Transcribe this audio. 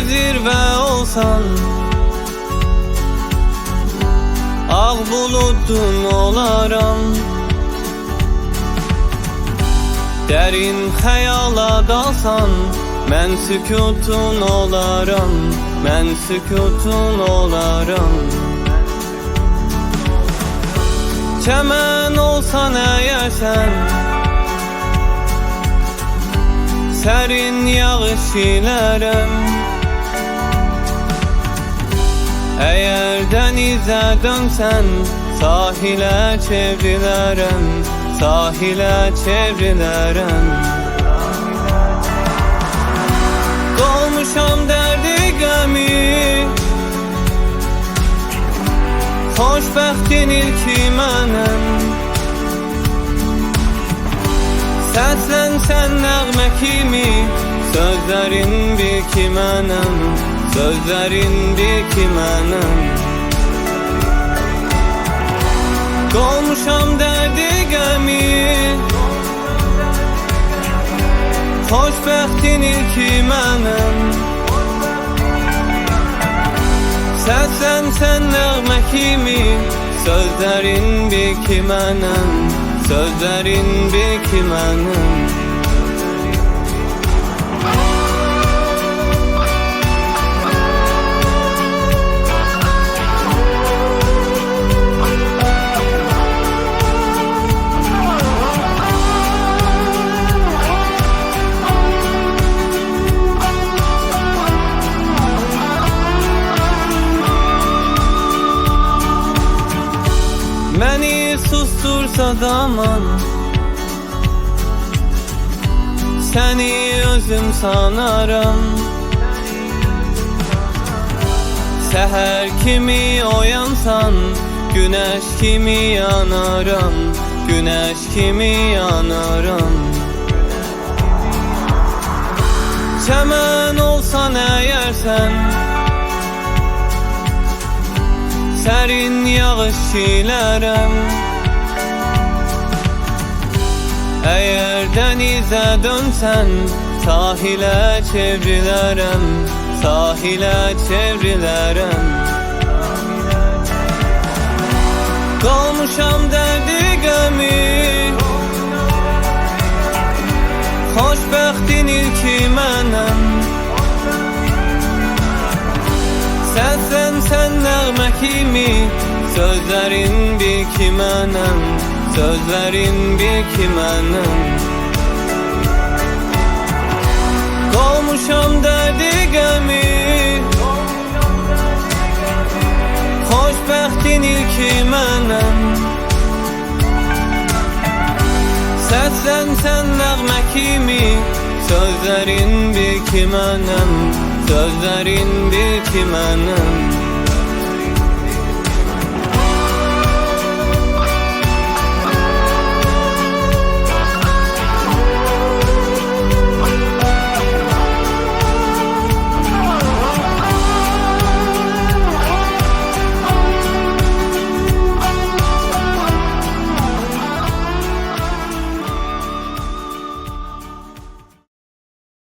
zirve olsan, ağ buludun olaram. Derin xəyala dalsan, mən sükutun olaram, mən sükutun olaram. Çəmən olsan əgər sən, sərin yağış ilərəm. Əgər dənizə dönsən, sahilə çevrilərəm, sahilə çevrilərəm. Dolmuşam dərdi qəmi, xoşbəxtin ilki mənəm. Səslənsən nəğmə kimi, sözlərin bil ki mənəm, sözlərin bil ki mənəm. Dolmuşam dərdi qəmi, xoşbəxtin ilki mənəm. Səslənsən nəğmə kimi, sözlərin bil ki mənəm, sözlərin bil ki mənəm. Məni sustursa zaman, səni özüm sanaram. Səhər kimi oyansan, güneş kimi yanaram, güneş kimi yanaram. Çəmən olsan əgər sən, sərin yağış ilərəm. Əgər dənizə dönsən, sahilə çevrilərəm, sahilə çevrilərəm. Dolmuşam dərdi qəmi, xoşbəxtin ilki mənəm. Səslənsən nəğmə kimi, sözlərin bil ki mənəm, sözlərin bil ki mənəm. Dolmuşam dərdi qəmi, xoşbəxtin ilki mənəm. Səslənsən nəğmə kimi, sözlərin bil ki mənəm, sözlərin bil ki mənəm.